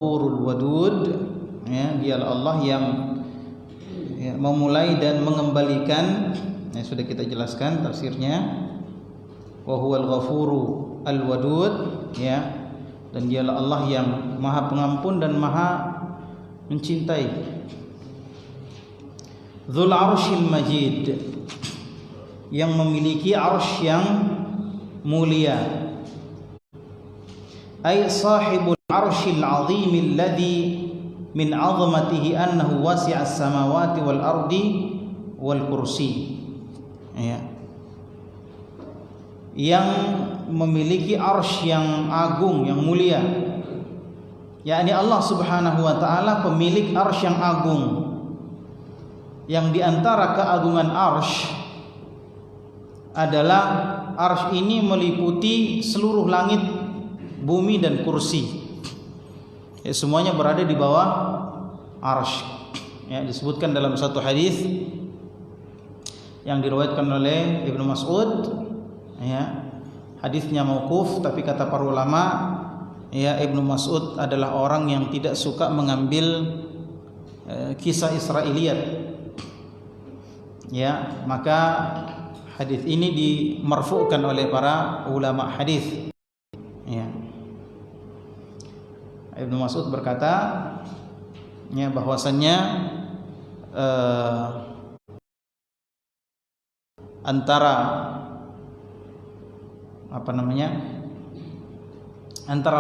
Ghafurul Wadud, ya, dialah Allah yang memulai dan mengembalikan. Sudah kita jelaskan tafsirnya. Wa huwal ghafuru al wadud, ya, dan dialah Allah yang Maha Pengampun dan Maha mencintai. Dzul Arsyil Majid, yang memiliki arsy yang mulia. Ay sahibul arsyil azim alladhi min 'azmatihi annahu wasi'a as-samawati wal ardi wal kursi, ya, yang memiliki arsy yang agung, yang mulia, yakni Allah Subhanahu wa taala pemilik arsy yang agung, yang diantara keagungan arsy adalah arsy ini meliputi seluruh langit, bumi dan kursi. Ya, semuanya berada di bawah arsy. Ya, disebutkan dalam satu hadis yang diriwayatkan oleh Ibnu Mas'ud, ya, hadisnya mauquf, tapi kata para ulama, ya, Ibnu Mas'ud adalah orang yang tidak suka mengambil kisah Israiliyat. Ya, maka hadis ini dimarfu'kan oleh para ulama hadis. Ya. Ibnu Mas'ud berkata, ya, bahwasannya antara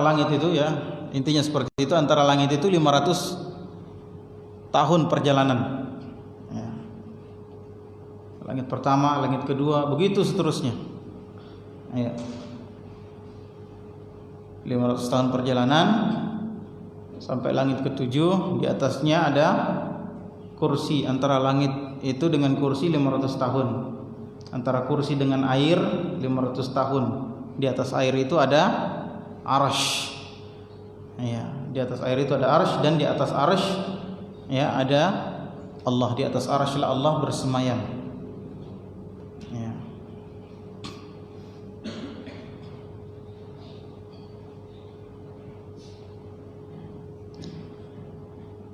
langit itu, ya, intinya seperti itu, antara langit itu 500 tahun perjalanan, ya. Langit pertama, langit kedua, begitu seterusnya, ya. 500 tahun perjalanan sampai langit ketujuh. Di atasnya ada kursi. Antara langit itu dengan kursi 500 tahun. Antara kursi dengan air 500 tahun. Di atas air itu ada arsy, ya, di atas air itu ada arsy, dan di atas arsy, ya, ada Allah. Di atas arsy Allah bersemayam, ya.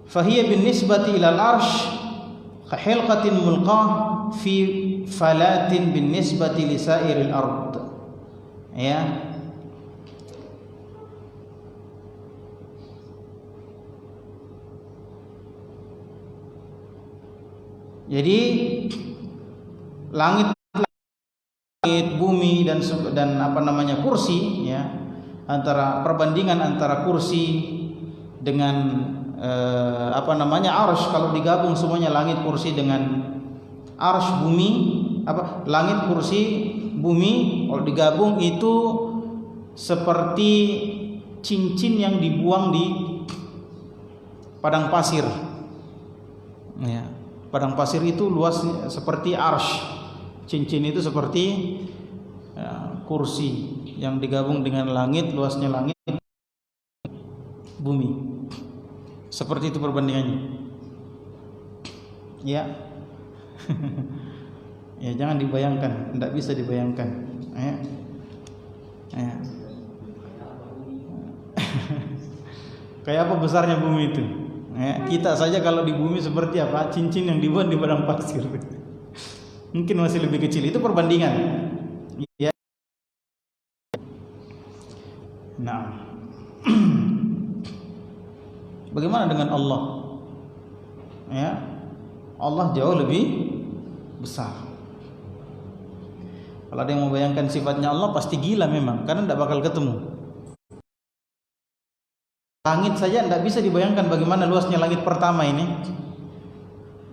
Fahiya bin nisbati ilal arsh kahilqatin mulqah fi falatin bin nisbati li sairil ard, ya. Jadi langit, bumi dan kursi, ya, antara perbandingan antara kursi dengan arsy, kalau digabung semuanya, langit, kursi dengan arsy, bumi, langit, kursi, bumi, kalau digabung itu seperti cincin yang dibuang di padang pasir, ya. Padang pasir itu luasnya seperti arsy, cincin itu seperti, ya, kursi yang digabung dengan langit, luasnya langit, bumi. Seperti itu perbandingannya, ya. Ya, jangan dibayangkan, tidak bisa dibayangkan, ya. Ya. Kayak apa besarnya bumi itu, ya. Kita saja kalau di bumi seperti apa, cincin yang dibuat di padang pasir. Mungkin masih lebih kecil. Itu perbandingan, ya. Nah, bagaimana dengan Allah? Ya, Allah jauh lebih besar. Kalau ada yang membayangkan sifatnya Allah, pasti gila memang, karena tidak bakal ketemu. Langit saja tidak bisa dibayangkan bagaimana luasnya langit pertama ini.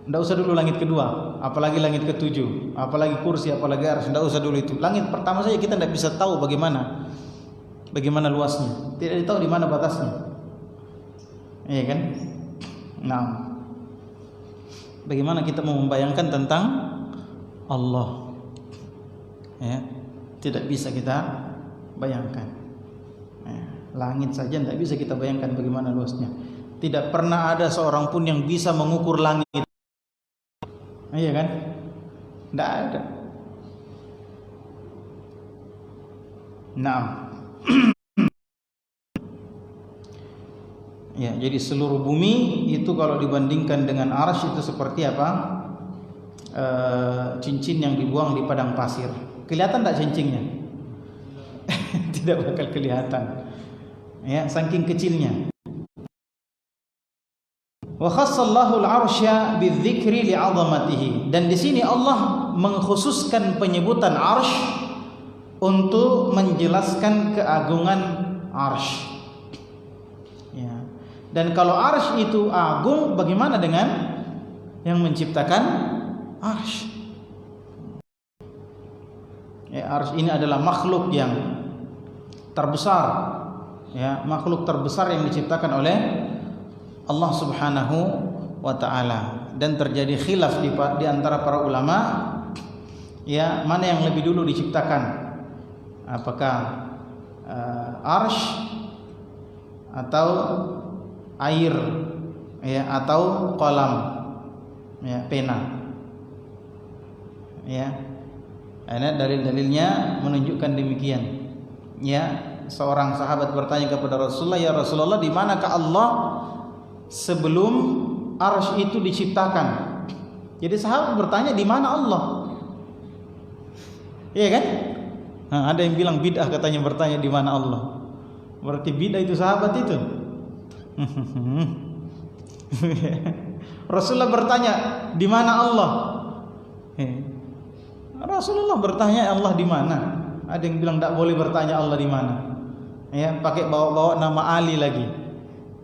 Tidak usah dulu langit kedua, apalagi langit ketujuh, apalagi kursi, apalagi arsy. Tidak usah dulu itu. Langit pertama saja kita tidak bisa tahu bagaimana luasnya. Tidak tahu di mana batasnya. Iya kan? Nah, bagaimana kita mau membayangkan tentang Allah? Ya, tidak bisa kita bayangkan. Ya, langit saja tidak bisa kita bayangkan bagaimana luasnya. Tidak pernah ada seorang pun yang bisa mengukur langit. Iya kan? Tidak ada. Nah, Ya, jadi seluruh bumi itu kalau dibandingkan dengan arsy itu seperti apa? Cincin yang dibuang di padang pasir. Kelihatan tak cincinnya? Tidak bakal kelihatan. Ya, saking kecilnya. Wa khassallahu al-'arsya bidzikri li'azamatihi. Dan di sini Allah mengkhususkan penyebutan arsy untuk menjelaskan keagungan arsy. Ya. Dan kalau arsy itu agung, bagaimana dengan yang menciptakan arsy? Ya, arsy ini adalah makhluk yang terbesar, ya, makhluk terbesar yang diciptakan oleh Allah Subhanahu wa taala. Dan terjadi khilaf di antara para ulama, ya, mana yang lebih dulu diciptakan? Apakah arsy atau air, ya, atau qalam, ya, pena. Ya. Ini dalil-dalilnya menunjukkan demikian. Ya, seorang sahabat bertanya kepada Rasulullah, "Ya Rasulullah, di manakah Allah sebelum arsy itu diciptakan?" Jadi sahabat bertanya, di mana Allah? Iya kan? Nah, ada yang bilang bid'ah katanya bertanya di mana Allah. Berarti bid'ah itu sahabat itu. Rasulullah bertanya, di mana Allah? Rasulullah bertanya, Allah di mana? Ada yang bilang tak boleh bertanya Allah di mana. Ya, pakai bawa-bawa nama Ali lagi.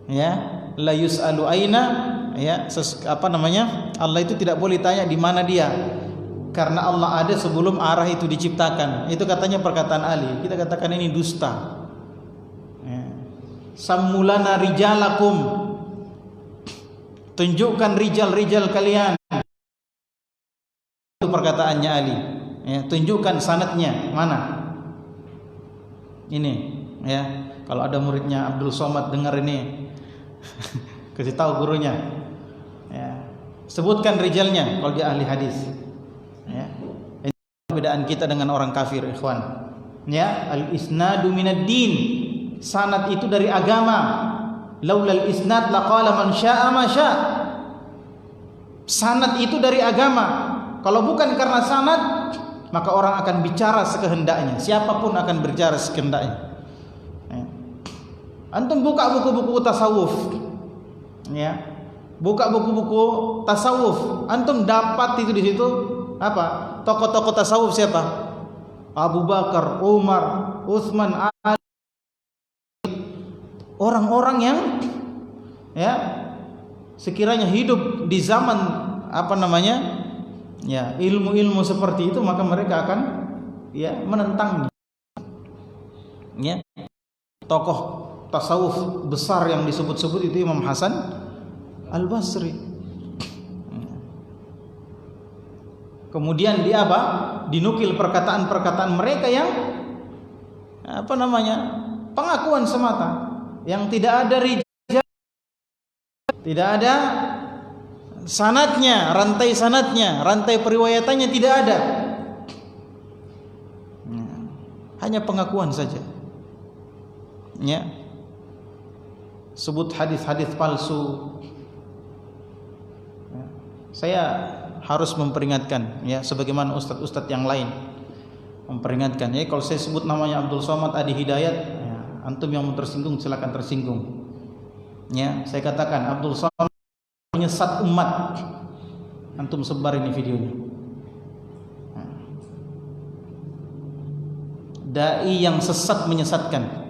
Ya, la yus'alu aina, ya, apa namanya? Allah itu tidak boleh tanya di mana dia. Karena Allah ada sebelum arah itu diciptakan. Itu katanya perkataan Ali. Kita katakan ini dusta. Ya. Sammulana rijalakum. Tunjukkan rijal-rijal kalian. Itu perkataannya Ali. Ya, tunjukkan sanadnya mana? Ini, ya. Kalau ada muridnya Abdul Somad dengar ini, kasih tahu gurunya. Ya. Sebutkan rijalnya kalau dia ahli hadis. Ya. Ini perbedaan kita dengan orang kafir, ikhwan. Ya, al-isnadu minad din. Sanad itu dari agama. Laulal isnad laqala man syaa ma syaa. Sanad itu dari agama. Kalau bukan karena sanad, maka orang akan bicara sekehendaknya. Siapapun akan berbicara sekehendaknya. Ya. Antum buka buku-buku tasawuf, ya, buka buku-buku tasawuf, antum dapat itu di situ apa? Tokoh-tokoh tasawuf siapa? Abu Bakar, Umar, Utsman, Ali. Orang-orang yang, ya, sekiranya hidup di zaman apa namanya? Ya, ilmu-ilmu seperti itu, maka mereka akan, ya, menentangnya. Ya. Tokoh tasawuf besar yang disebut-sebut itu Imam Hasan Al-Basri. Kemudian dia apa? Dinukil perkataan-perkataan mereka yang apa namanya? Pengakuan semata, yang tidak ada rijal, tidak ada sanadnya, rantai periwayatannya tidak ada. Hanya pengakuan saja. Ya. Sebut hadis-hadis palsu. Ya. Saya harus memperingatkan, ya, sebagaimana ustadz-ustadz yang lain memperingatkan. Ya, kalau saya sebut namanya Abdul Somad Adi Hidayat, ya, antum yang mau tersinggung silakan tersinggung. Ya, saya katakan Abdul Somad menyesat umat. Antum sebar ini videonya. Dai yang sesat menyesatkan.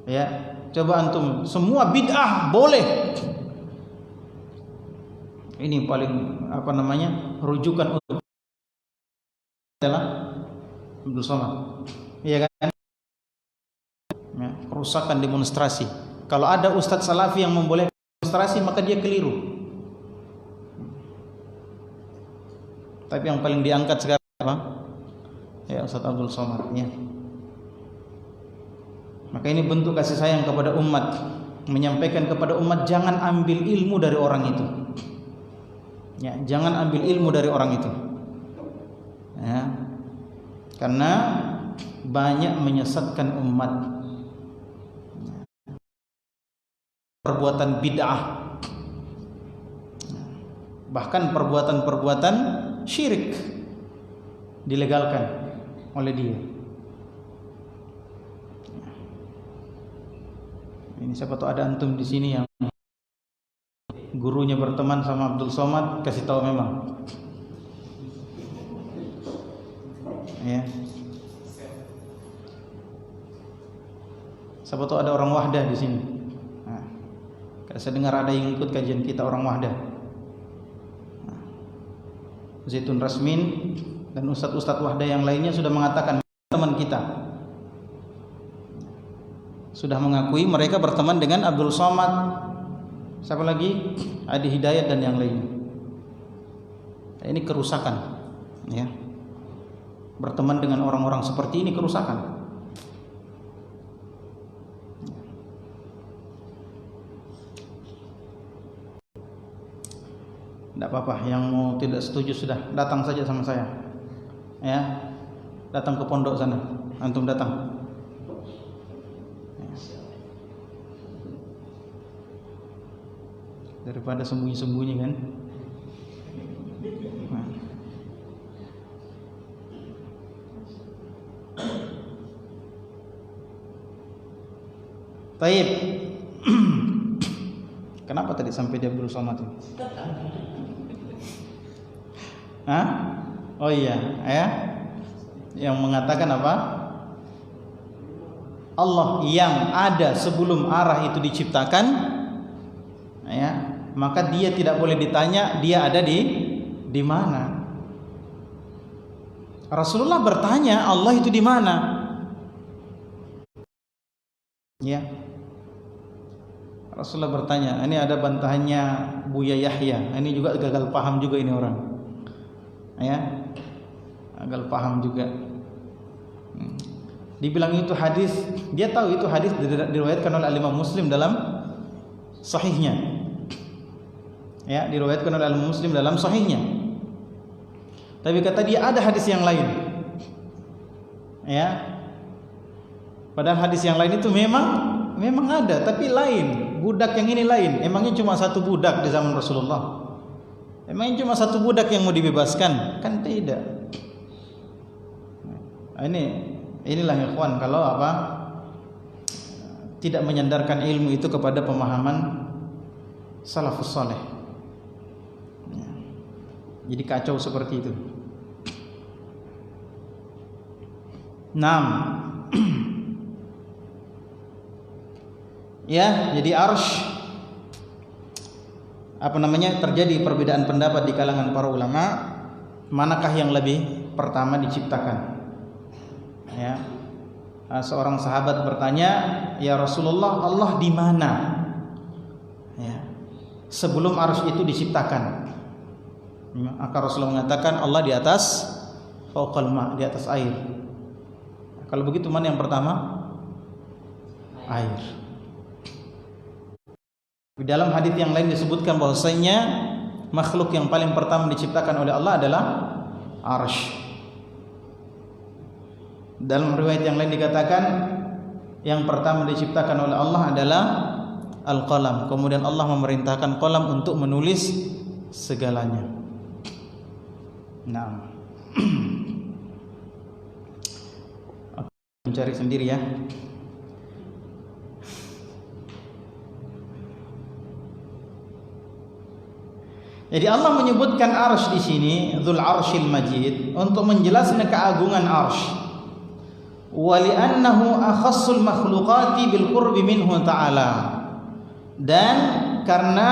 Ya, coba antum semua bid'ah boleh. Ini paling apa namanya? Rujukan untuk adalah Abdul Somad. Iya kan? Ya, kerusakan demonstrasi. Kalau ada ustadz salafi yang membolehkan demonstrasi, maka dia keliru. Tapi yang paling diangkat sekarang apa? Ya, Ustadz Abdul Somad. Ya. Maka ini bentuk kasih sayang kepada umat, menyampaikan kepada umat jangan ambil ilmu dari orang itu. Ya, jangan ambil ilmu dari orang itu. Ya. Karena banyak menyesatkan umat. Perbuatan bid'ah, bahkan perbuatan-perbuatan syirik dilegalkan oleh dia. Ini siapa tahu ada antum di sini yang gurunya berteman sama Abdul Somad, kasih tahu memang. Ya. Siapa tahu ada orang Wahdah di sini. Nah, saya dengar ada yang ikut kajian kita orang Wahdah. Nah, Zaitun Rasmin dan ustadz-ustadz Wahdah yang lainnya sudah mengatakan teman kita sudah mengakui mereka berteman dengan Abdul Somad, siapa lagi, Adi Hidayat dan yang lain. Ini kerusakan, ya. Berteman dengan orang-orang seperti ini kerusakan. Tidak apa-apa, yang mau tidak setuju sudah datang saja sama saya, ya, datang ke pondok sana, antum datang. Daripada sembunyi-sembunyi kan. Nah. Taib. Kenapa tadi sampai dia Abdul Somad itu? Hah? Oh iya, ya. Yang mengatakan apa? Allah yang ada sebelum arah itu diciptakan, ya, maka dia tidak boleh ditanya dia ada di mana. Rasulullah bertanya Allah itu di mana? Ya. Rasulullah bertanya, ini ada bantahannya Buya Yahya. Ini juga gagal paham juga ini orang. Ya. Gagal paham juga. Dibilang itu hadis, dia tahu itu hadis diriwayatkan oleh Imam Muslim dalam sahihnya. Ya, diriwayatkan oleh Muslim dalam sahihnya. Tapi kata dia ada hadis yang lain. Ya. Padahal hadis yang lain itu memang ada, tapi lain. Budak yang ini lain. Emangnya cuma satu budak di zaman Rasulullah? Emangnya cuma satu budak yang mau dibebaskan? Kan tidak. Nah, inilah ikhwan, kalau apa? Tidak menyandarkan ilmu itu kepada pemahaman salafus saleh. Jadi kacau seperti itu. 6. Ya, jadi arsy terjadi perbedaan pendapat di kalangan para ulama, manakah yang lebih pertama diciptakan. Ya. Seorang sahabat bertanya, "Ya Rasulullah, Allah di mana?" Ya. Sebelum arsy itu diciptakan. Maka Rasulullah mengatakan Allah di atas fauqal ma, di atas air. Kalau begitu mana yang pertama? Air. Di dalam hadis yang lain disebutkan bahwasanya makhluk yang paling pertama diciptakan oleh Allah adalah arsy. Dalam riwayat yang lain dikatakan yang pertama diciptakan oleh Allah adalah al-qalam. Kemudian Allah memerintahkan qalam untuk menulis segalanya. Nah, aku mencari sendiri ya. Jadi Allah menyebutkan arsy di sini, Dzul Arsyil Majid, untuk menjelaskan keagungan arsy. Wa li'annahu akhassul makhluqati bil qurbi minhu ta'ala. Dan karena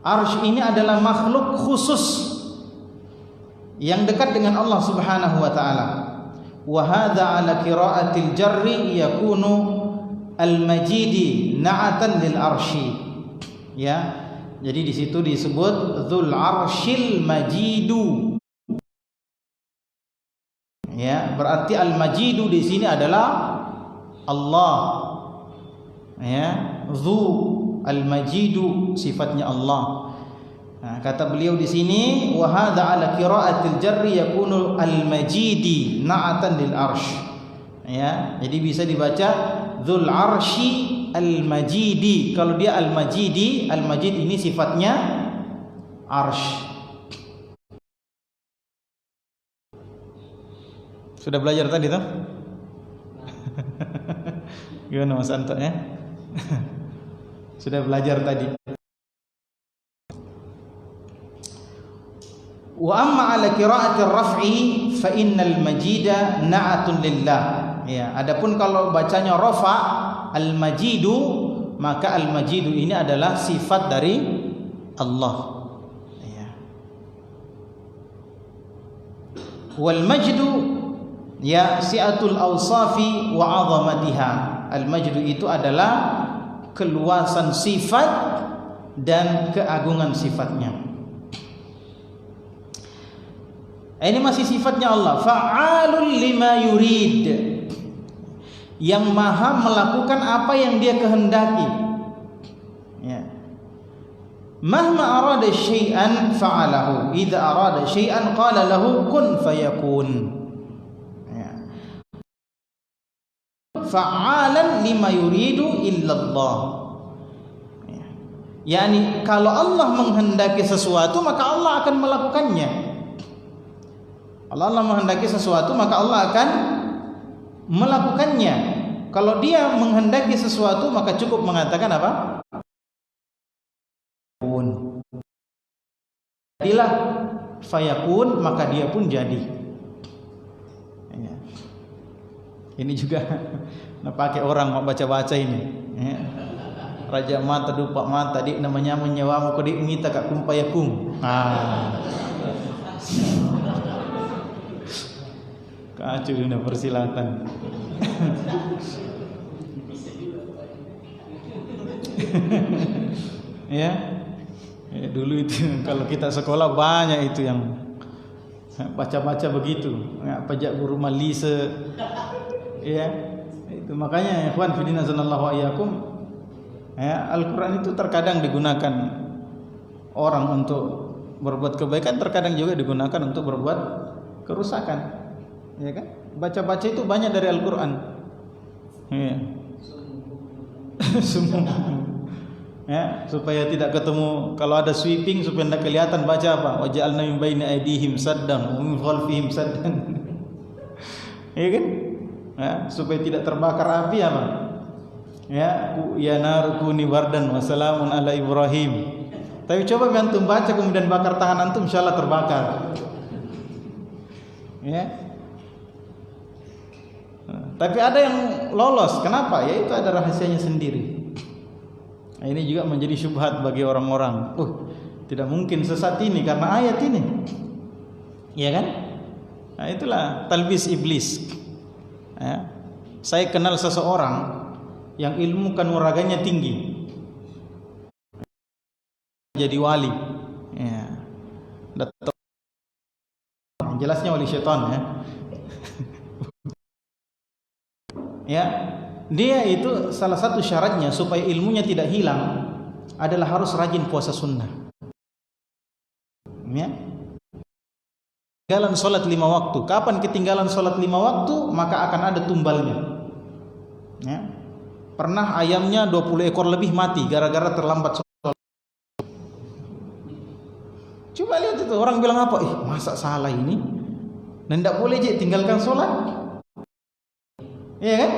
arsy ini adalah makhluk khusus yang dekat dengan Allah Subhanahu wa taala. Wa hadza 'ala qira'atil jarri yakunu al-majidi na'atan lil arsy. Ya. Jadi di situ disebut Dzul Arsyil Majidu. Ya, berarti Al-Majidu di sini adalah Allah. Ya, Dzu Al-Majidu sifatnya Allah. Nah, kata beliau di sini, wa hadza ala qira'atil jarri yakunu al-majidi na'atan lil arsh. Ya, jadi bisa dibaca dzul arsy al-majidi. Kalau dia al-majidi, al-majid ini sifatnya arsh. Sudah belajar tadi toh? Gimana Mas Anto ya? Sudah belajar tadi. Wa amma ala qira'ati raf'i fa innal majida na'atun lillah. Ya, adapun kalau bacanya rafa al-majidu, maka al-majidu ini adalah sifat dari Allah. Ya. Wal majdu ya si'atul awsafi wa 'azamatiha. Al-majdu itu adalah keluasan sifat dan keagungan sifatnya. Ini masih sifatnya Allah, fa'alul lima yurid, yang maha melakukan apa yang dia kehendaki. Ya. Mahma arada syai'an fa'alahu, idza arada syai'an qala lahu kun fayakun. Ya. Fa'alan lima yuridu illallah. Ya. Yani kalau Allah menghendaki sesuatu maka Allah akan melakukannya. Allah menghendaki sesuatu maka Allah akan melakukannya. Kalau dia menghendaki sesuatu maka cukup mengatakan apa? Kun. Jadilah fayakun, maka dia pun jadi. Ya. Ini juga pakai orang mau baca-baca ini. Ya. Raja mata dupa mata dik namanya menyewamu kodik ngita kak kumpayakung. Kacau dunia persilatan. Ya. Ya, dulu itu kalau kita sekolah banyak itu yang baca-baca begitu. Ya, pajak guru malise. Ya. Itu makanya ikhwan fillah sallallahu iyyakum. Ya, Al-Qur'an itu terkadang digunakan orang untuk berbuat kebaikan, terkadang juga digunakan untuk berbuat kerusakan. Ya kan? Baca-baca itu banyak dari Al-Qur'an. Ya. Ya, supaya tidak ketemu, kalau ada sweeping supaya tidak kelihatan baca apa? Waja'alna min baini aydihim saddan wa min khalfihim saddan. Ya kan? Ya, supaya tidak terbakar api apa? Ya narukuni wardan wa salamun ala Ibrahim. Tapi coba antum baca kemudian bakar tangan antum, insyaallah terbakar. Ya. Tapi ada yang lolos. Kenapa? Ya itu ada rahasianya sendiri. Nah, ini juga menjadi syubhat bagi orang-orang. Tidak mungkin sesat ini karena ayat ini. Ya kan? Nah, itulah talbis iblis. Ya. Saya kenal seseorang yang ilmu kanuraganya tinggi, jadi wali. Ya. Jelasnya wali syaitan ya. Ya, dia itu salah satu syaratnya supaya ilmunya tidak hilang adalah harus rajin puasa sunnah. Ya. Ketinggalan sholat 5 waktu. Kapan ketinggalan sholat 5 waktu, maka akan ada tumbalnya. Ya. Pernah ayamnya 20 ekor lebih mati gara-gara terlambat sholat. Coba lihat itu, orang bilang apa? Masa salah ini? Dan tidak boleh je tinggalkan sholat. Iya kan?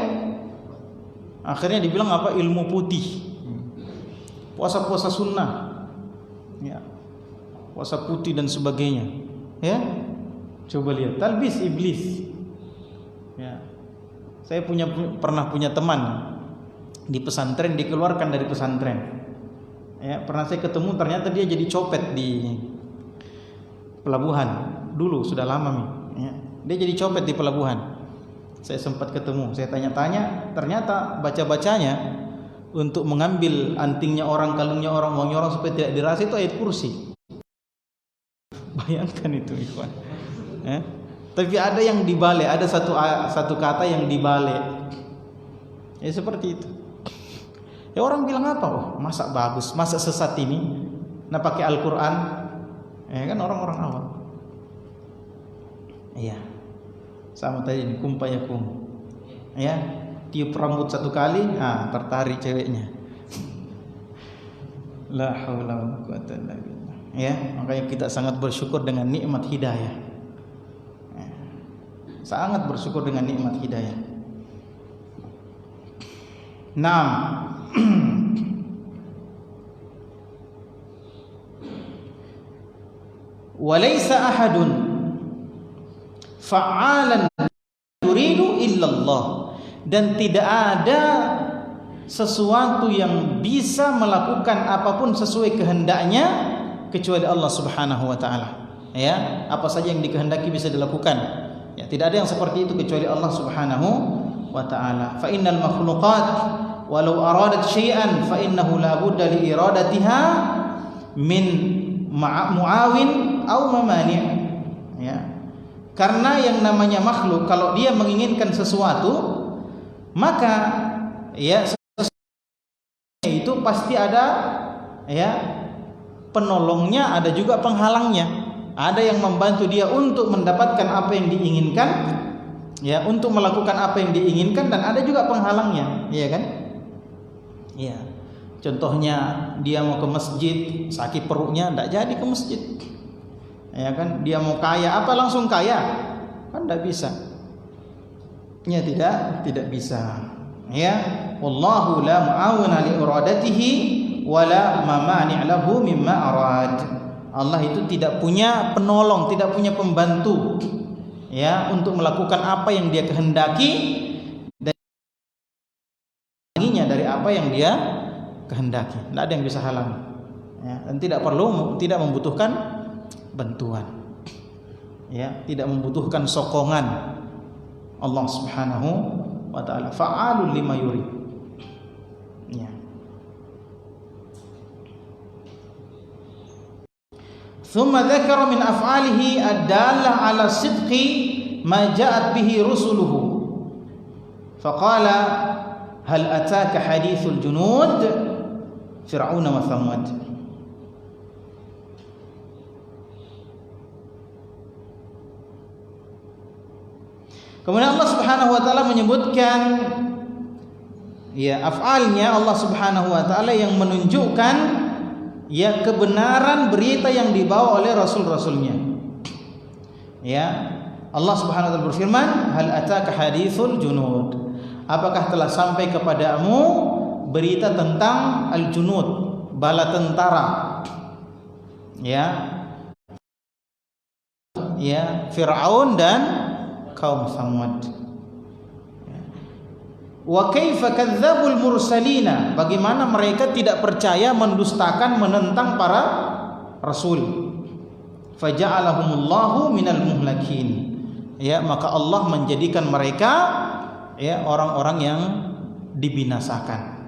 Akhirnya dibilang apa? Ilmu putih. Puasa-puasa sunnah. Ya. Puasa putih dan sebagainya. Ya. Coba lihat talbis iblis. Ya. Saya pernah punya teman di pesantren, dikeluarkan dari pesantren. Ya, pernah saya ketemu, ternyata dia jadi copet di pelabuhan. Dulu sudah lama nih. Ya. Dia jadi copet di pelabuhan. Saya sempat ketemu, saya tanya-tanya, ternyata baca-bacanya untuk mengambil antingnya orang, kalungnya orang, uangnya orang supaya tidak dirasa itu ayat kursi. Bayangkan itu, ikhwan. Tapi ada yang dibalik, ada satu kata yang dibalik. Ya seperti itu. Ya orang bilang apa? Masa bagus, masa sesat ini? Nah pakai Al-Quran, Ya kan orang-orang awam. Iya. Sama tadi ini kum fayakum. Ya, tiup rambut satu kali, tertarik ceweknya. La haula wala quwata illa billah. Ya, makanya kita sangat bersyukur dengan nikmat hidayah. Ya, sangat bersyukur dengan nikmat hidayah. Naam. Walaysa ahadun fa'alan yuridu illallah, dan tidak ada sesuatu yang bisa melakukan apapun sesuai kehendaknya kecuali Allah Subhanahu wa taala. Ya, apa saja yang dikehendaki bisa dilakukan. Ya, tidak ada yang seperti itu kecuali Allah Subhanahu wa taala. Fa innal makhluqat walau aradat syai'an fa innahu la budda li iradatiha min muawin au mamani'. Ya. Karena yang namanya makhluk kalau dia menginginkan sesuatu, maka ya itu pasti ada ya penolongnya, ada juga penghalangnya. Ada yang membantu dia untuk mendapatkan apa yang diinginkan, ya, untuk melakukan apa yang diinginkan, dan ada juga penghalangnya, ya kan? Ya. Contohnya dia mau ke masjid, sakit perutnya, tidak jadi ke masjid. Ya kan? Dia mau kaya, apa langsung kaya? Kan tidak bisa. Ya, tidak bisa. Ya, wallahu la mu'awina li iradatihi wa la mamani' lahu mimma arad. Allah itu tidak punya penolong, tidak punya pembantu, ya, untuk melakukan apa yang dia kehendaki dan dari apa yang dia kehendaki. Tidak ada yang bisa halangi, ya, dan tidak membutuhkan bantuan, ya, tidak membutuhkan sokongan. Allah Subhanahu wa ta'ala fa'alul lima yurid. Ya. Thumma dzakara min af'alihi ad-dallah 'ala sidqi ma ja'at bihi rusuluhu. Faqala hal ataka hadithul junud Fir'aun wa Thamud. Kemudian Allah Subhanahu wa taala menyebutkan ya af'alnya Allah Subhanahu wa taala yang menunjukkan ya kebenaran berita yang dibawa oleh rasul-rasulnya. Ya, Allah Subhanahu wa taala berfirman, hal ataka hadithul junud. Apakah telah sampai kepadamu berita tentang al-junud, bala tentara? Ya. Ya, Fir'aun dan kaum Thamud. Wa kaifa kadzdzabul mursalina, bagaimana mereka tidak percaya, mendustakan, menentang para rasul. Faja'alahumullahu minal muhlakin. Ya, maka Allah menjadikan mereka ya orang-orang yang dibinasakan.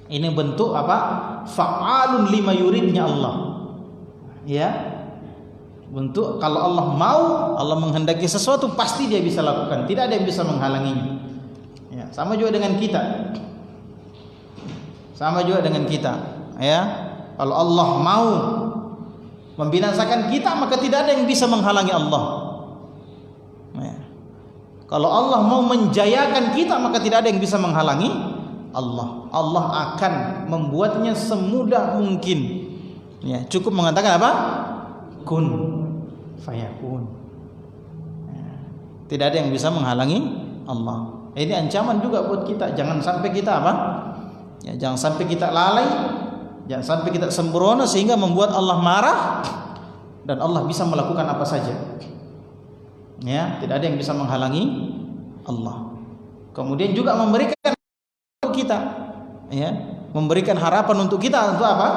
Ini bentuk apa? Fa'alun lima yuridnya Allah. Ya. Bentuk kalau Allah mau, Allah menghendaki sesuatu pasti dia bisa lakukan. Tidak ada yang bisa menghalanginya. Ya, sama juga dengan kita. Sama juga dengan kita, ya. Kalau Allah mau membinasakan kita, maka tidak ada yang bisa menghalangi Allah. Ya. Kalau Allah mau menjayakan kita, maka tidak ada yang bisa menghalangi Allah. Allah akan membuatnya semudah mungkin. Ya, cukup mengatakan apa? Kun fayakun. Ya. Tidak ada yang bisa menghalangi Allah. Ini ancaman juga buat kita. Jangan sampai kita apa? Ya, jangan sampai kita lalai, jangan sampai kita sembrono sehingga membuat Allah marah dan Allah bisa melakukan apa saja. Ya, tidak ada yang bisa menghalangi Allah. Kemudian juga memberikan untuk kita, ya, memberikan harapan untuk kita untuk apa?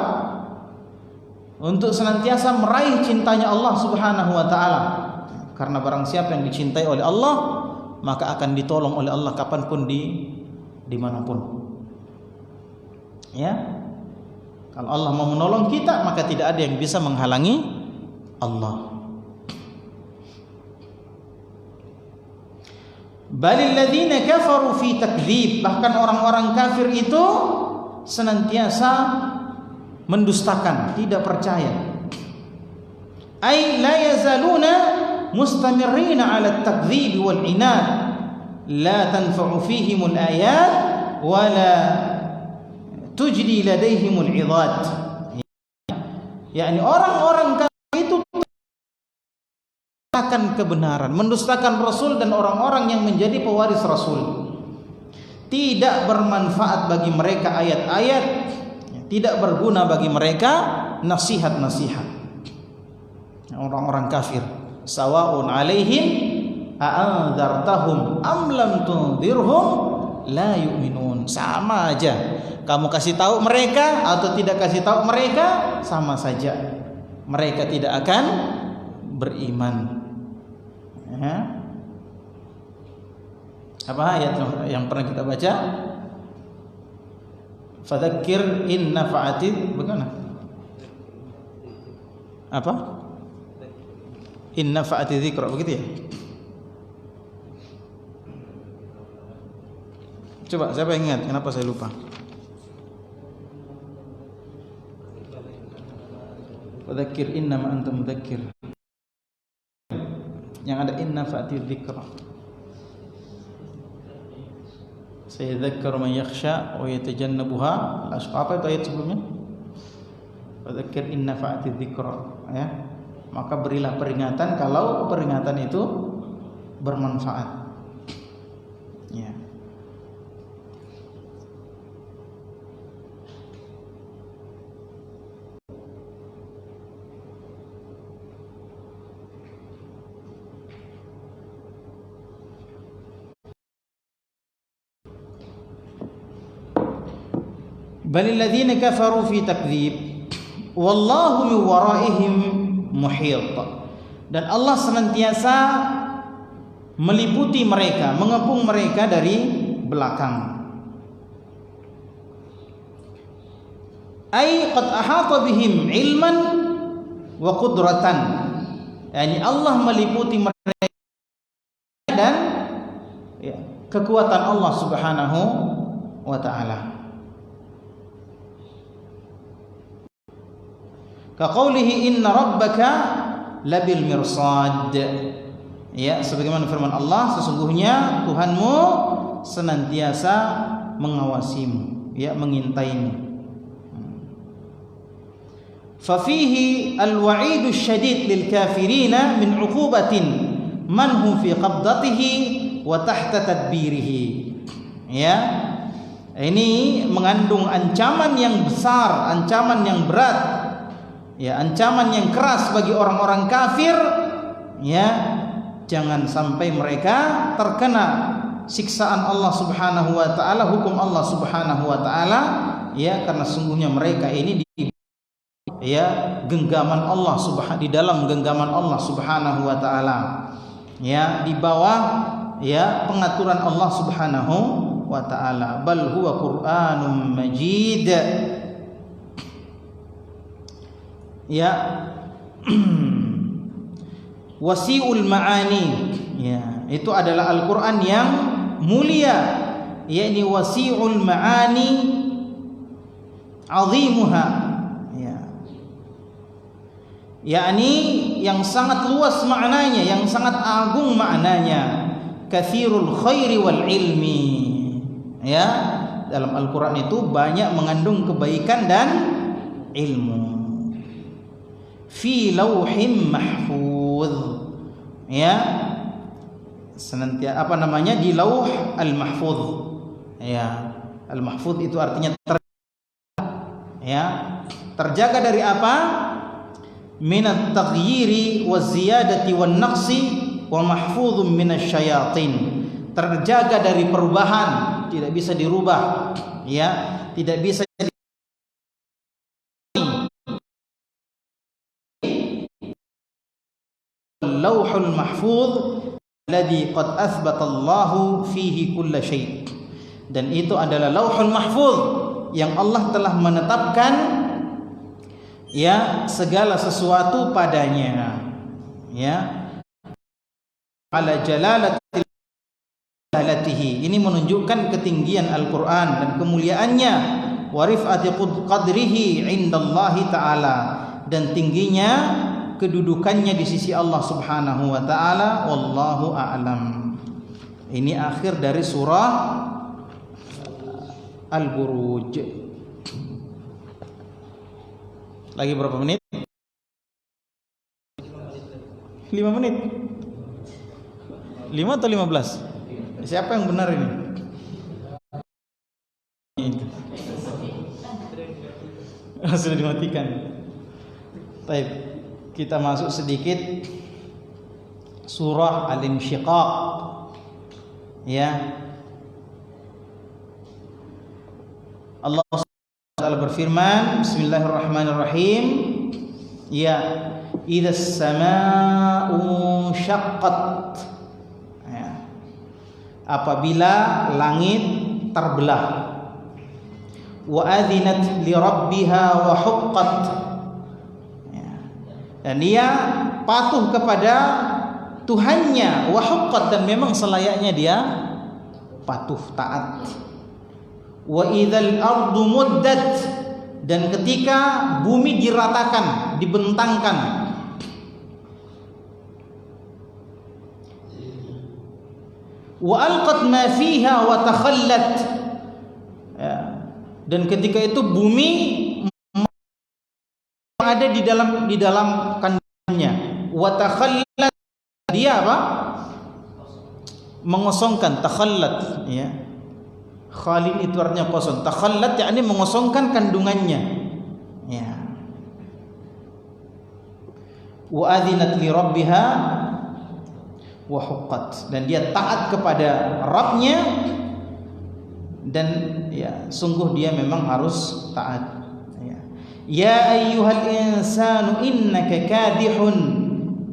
Untuk senantiasa meraih cintanya Allah Subhanahu wa taala. Karena barang siapa yang dicintai oleh Allah, maka akan ditolong oleh Allah kapanpun dimanapun. Ya, kalau Allah mau menolong kita, maka tidak ada yang bisa menghalangi Allah. Balil ladzina kafaru fi takdzib, bahkan orang-orang kafir itu senantiasa mendustakan, tidak percaya. ay la yazaluna mustamirrina 'ala at-takdzib wal 'inad la tanfa'u fihim al-ayat wa la tujdi ladaihim al-'idad. yakni orang-orang kafir itu mendustakan kebenaran, mendustakan Rasul dan orang-orang yang menjadi pewaris Rasul. Tidak bermanfaat bagi mereka ayat-ayat, tidak berguna bagi mereka nasihat-nasihat. Orang-orang kafir, sawa'un 'alaihim a'anzartahum am lam tunzirhum la yu'minun. Sama aja. Kamu kasih tahu mereka atau tidak kasih tahu mereka, sama saja. Mereka tidak akan beriman. Ya. Apa ayat yang pernah kita baca? Fadzakir in nafa'ati, bagaimana? Apa? In nafa'ati dzikra, begitu ya? Coba siapa yang ingat? Kenapa saya lupa? Fadzakir innama anta mudzakir. Yang ada in nafa'ati dzikra. Sayadzakkaru man yakhsha wa yatajannabuha al-ashqa. Apa itu ayat sebelumnya? Fadzakir in nafa'ati dzikra, ya. Maka berilah peringatan kalau peringatan itu bermanfaat. Ya. Balil ladzina kafaru fi takdzib wallahu min waraihim muhit. Dan Allah senantiasa meliputi mereka, mengepung mereka dari belakang. Ai qad ahata bihim ilman wa qudratan. Yani Allah meliputi mereka dan ya, kekuatan Allah Subhanahu wa taala. Kaqaulihi inna rabbaka labil mirsad. Ya, sebagaimana firman Allah, sesungguhnya Tuhanmu senantiasa mengawasimu, ya, mengintaimu. Fa fihi al-wa'idu syadid lil kafirina min 'uqubatin man hum fi qabdatihi wa tahta tadbirihi. Ya. Ini mengandung ancaman yang besar, ancaman yang berat. Ya, ancaman yang keras bagi orang-orang kafir, ya, jangan sampai mereka terkena siksaan Allah Subhanahu wa taala, hukum Allah Subhanahu wa taala, ya, karena sungguhnya mereka ini di genggaman Allah di dalam genggaman Allah Subhanahu wa taala, ya, di bawah ya pengaturan Allah Subhanahu wa taala. Bal huwa Qur'anun Majid. Ya, wasi'ul ma'ani, ya, itu adalah Al-Quran yang mulia, yakni wasi'ul ma'ani azimuha, ya, yakni yang sangat luas maknanya, yang sangat agung maknanya, katsirul khairi wal ilmi, ya, dalam Al-Quran itu banyak mengandung kebaikan dan ilmu. Fi lauhim mahfuz, ya, senantiasa apa namanya, di lauh al-mahfuz, ya. Al-mahfuz itu artinya terjaga dari apa? Minat taghyiri waz ziyadati wan naqsi wa mahfuzun minasyayatin. Terjaga dari perubahan, tidak bisa dirubah, ya, tidak bisa Lauhul Mahfuz alladzi qad athbata Allahu fihi kulla syai'. Dan itu adalah Lauhul Mahfuz yang Allah telah menetapkan, ya, segala sesuatu padanya, ya, ala jalalatihi. Ini menunjukkan ketinggian Al-Qur'an dan kemuliaannya, wa rif'ati qadrihi indallahi ta'ala, dan tingginya kedudukannya di sisi Allah Subhanahu wa taala. Wallahu a'lam. Ini akhir dari surah Al-Buruj. Lagi berapa menit? 5 menit. 5 atau 15? Siapa yang benar ini? Sudah dimatikan. Baik, kita masuk sedikit surah Al-Insyiqaq. Ya. Allah Ta'ala berfirman, Bismillahirrahmanirrahim. Ya, idzas samaa'u syaqqat. Ya. Apabila langit terbelah. Wa adzinat li rabbiha wa huqqat. Ya. Dan dia patuh kepada Tuhannya, wa huqqat, dan memang selayaknya dia patuh taat. Wa idzal ardu muddat, dan ketika bumi diratakan, dibentangkan. Wa alqat ma fiha wa takhallat. Ya. Dan ketika itu bumi ada di dalam kandungannya. Wa takhallat, dia apa? Mengosongkan, takhallat, ya. Khalil itu artinya kosong. Takhallat yakni mengosongkan kandungannya. Ya. Wa adzinat li rabbiha wa huqqat, dan dia taat kepada Rabbnya, dan ya sungguh dia memang harus taat. Ya, ya ayyuhal insanu innaka kadihun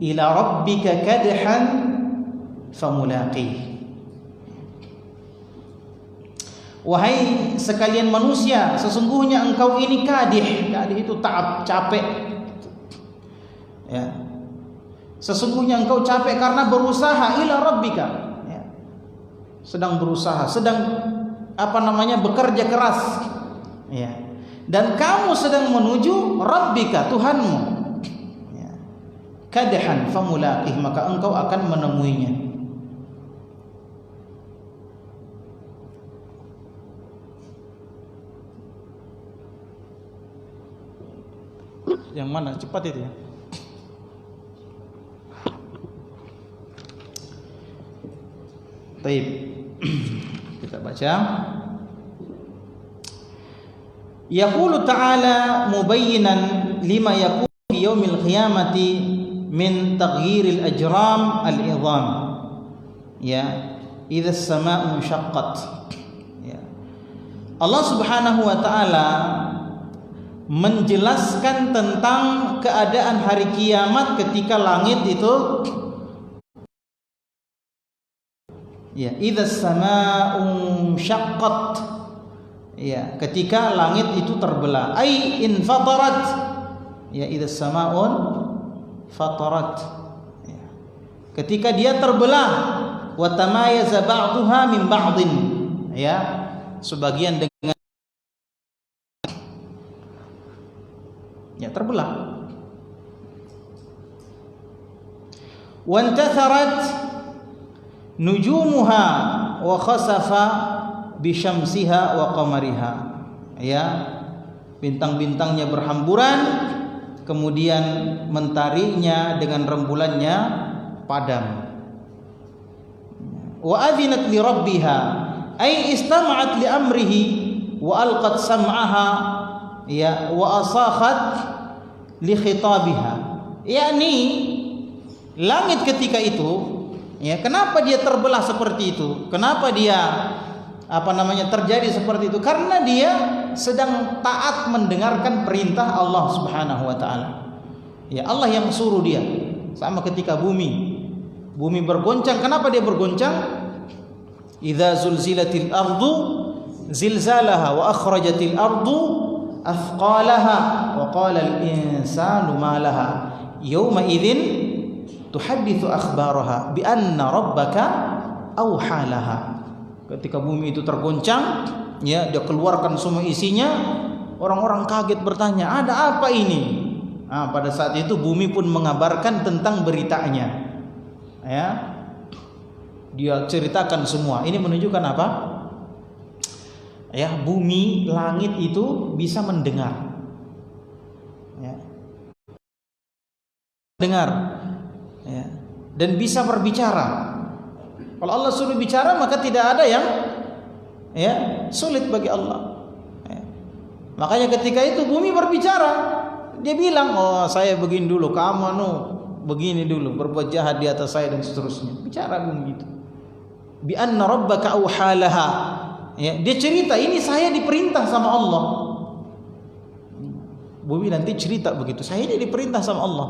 ila rabbika kadhan famulaqih. Wahai sekalian manusia, sesungguhnya engkau ini kadih. Kadih itu taab, capek. Ya. Sesungguhnya engkau capek karena berusaha ila rabbika. Ya. Sedang berusaha, sedang bekerja keras. Ya. Dan kamu sedang menuju rabbika, Tuhanmu. Ya. Kadhan famulaqih, maka engkau akan menemuinya. Yang mana? Cepat itu ya. Baik. Kita baca. Yaqulu ta'ala mubayyinan lima yakunu fi yaumil qiyamati min taghyiril ajram al-'idham. Ya, idza as-samaa'u inshaqqat. Ya. Allah Subhanahu wa taala menjelaskan tentang keadaan hari kiamat ketika langit itu, ya, idzas samaa'u syaqqat, ya, ketika langit itu terbelah, ai infatarat, ya, idzas samaa'un fatarat, ya, ketika dia terbelah, wa tamayaza ba'daha min ba'din, ya, sebagian dengan, ya, terbelah. Wantatharat nujumuha wa khasafa bi syamsiha wa qamariha. Ya, bintang-bintangnya berhamburan, kemudian mentarinya dengan rembulannya padam. Wa adzinat li rabbiha, ay istama'at li amrihi wa alqat sam'aha, ya, wa asakhat li khitabiha. Yakni langit ketika itu, ya, kenapa dia terbelah seperti itu? Kenapa dia terjadi seperti itu? Karena dia sedang taat mendengarkan perintah Allah Subhanahu wa taala. Ya, Allah yang suruh dia. Sama ketika bumi bergoncang. Kenapa dia bergoncang? Idza zulzilatil ardu zilzalaha wa akhrajatil ardu athqalaha wa qala al-insanu ma laha yawma idzin tuhadditsu akhbaraha bi anna rabbaka awhalaha. Ketika bumi itu tergoncang, ya, dia keluarkan semua isinya, orang-orang kaget bertanya, ada apa ini? Pada saat itu bumi pun mengabarkan tentang beritanya. Ya. Dia ceritakan semua. Ini menunjukkan apa? Ya, bumi, langit itu bisa mendengar. Ya. Dengar. Ya. Dan bisa berbicara. Kalau Allah suruh bicara, maka tidak ada yang sulit bagi Allah. Ya. Makanya ketika itu bumi berbicara, dia bilang, oh saya begini dulu, kamu begini dulu, berbuat jahat di atas saya dan seterusnya. Bicara bumi itu. Bi anna rabbaka auhalaha. Ya, dia cerita, ini saya diperintah sama Allah. Bumi nanti cerita begitu, saya ini diperintah sama Allah.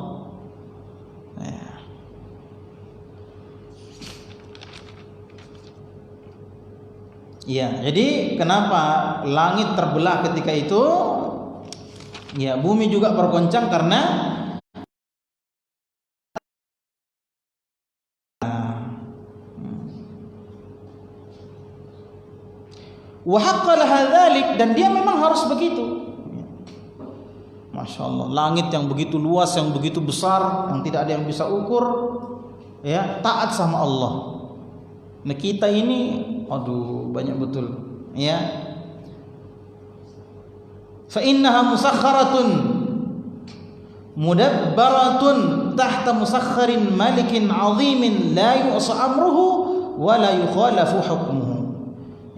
Ya, jadi kenapa langit terbelah ketika itu? Ya, bumi juga bergoncang karena wa haqqa laha dzalik, dan dia memang harus begitu. Masya Allah, langit yang begitu luas, yang begitu besar, yang tidak ada yang bisa ukur, ya, taat sama Allah. Nah kita ini, aduh banyak betul, ya. Fa innaha musakharatun mudabbaratun tahta musakharin malikin azimin la yu'sa amruhu wa la yukhalafu hukmuhu.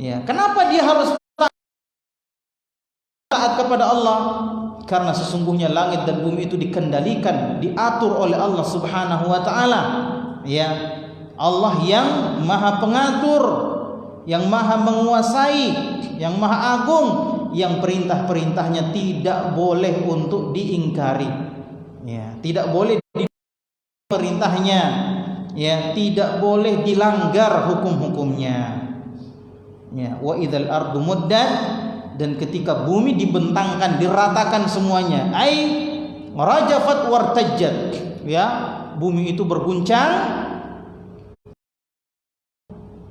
Ya, kenapa dia harus taat kepada Allah? Karena sesungguhnya langit dan bumi itu dikendalikan, diatur oleh Allah Subhanahu wa taala. Ya, Allah yang Maha Pengatur, yang Maha Menguasai, yang Maha Agung, yang perintah-perintahnya tidak boleh untuk diingkari. Ya, tidak boleh perintahnya, ya, tidak boleh dilanggar hukum-hukumnya. Ya, wa idzal ardu muddat, dan ketika bumi dibentangkan, diratakan semuanya, ai rajafat wartajjat, ya, bumi itu berguncang,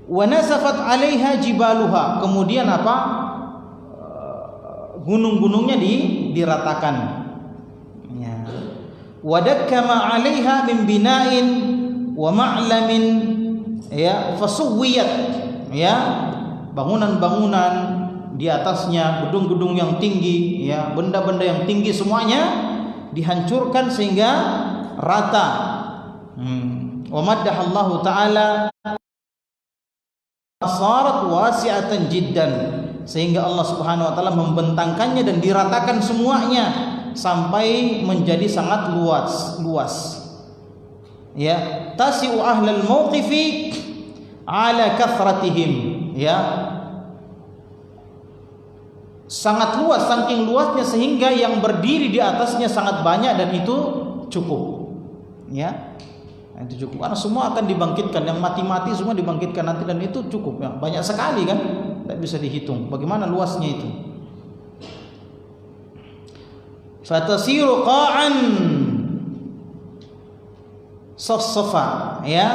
wa nasafat 'alaiha jibaluha, kemudian apa? Gunung-gunungnya diratakan. Ya. Wa dakkama 'alaiha min bina'in wa ma'lamin, ya, fasuwiyat, ya, bangunan-bangunan di atasnya, gedung-gedung yang tinggi, ya, benda-benda yang tinggi semuanya dihancurkan sehingga rata. Wa maddahallahu ta'ala sarat wasi'atan jiddan, sehingga Allah Subhanahu wa taala membentangkannya dan diratakan semuanya sampai menjadi sangat luas. Ya, tasi'u ahlal mauqifi ala kathratihim, ya, sangat luas, saking luasnya sehingga yang berdiri di atasnya sangat banyak, dan itu cukup. Ya, itu cukup, karena semua akan dibangkitkan, yang mati-mati semua dibangkitkan nanti, dan itu cukup, ya, banyak sekali kan, tidak bisa dihitung bagaimana luasnya itu. Fatasiru qa'an safsafa, ya,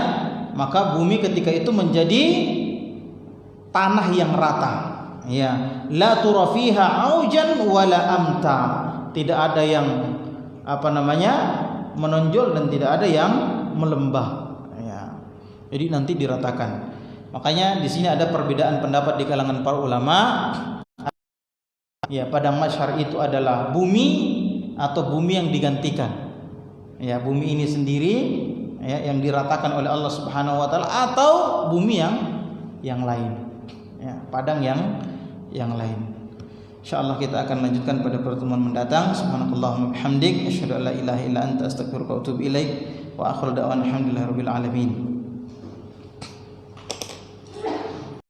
maka bumi ketika itu menjadi tanah yang rata, ya, la tura fiha aujan wala amta, tidak ada yang menonjol dan tidak ada yang melembah, ya. Jadi nanti diratakan. Makanya di sini ada perbedaan pendapat di kalangan para ulama. Ya, padang mahsyar itu adalah bumi atau bumi yang digantikan. Ya, bumi ini sendiri, ya, yang diratakan oleh Allah Subhanahu wa taala, atau bumi yang lain. Ya, padang yang lain. Insyaallah kita akan lanjutkan pada pertemuan mendatang. Subhanakallahumma bihamdik, asyhadu an la ilaha illa anta, astaghfiruka wa atubu ilaik. Wa akhiru da'wana alhamdulillahirabbil alamin.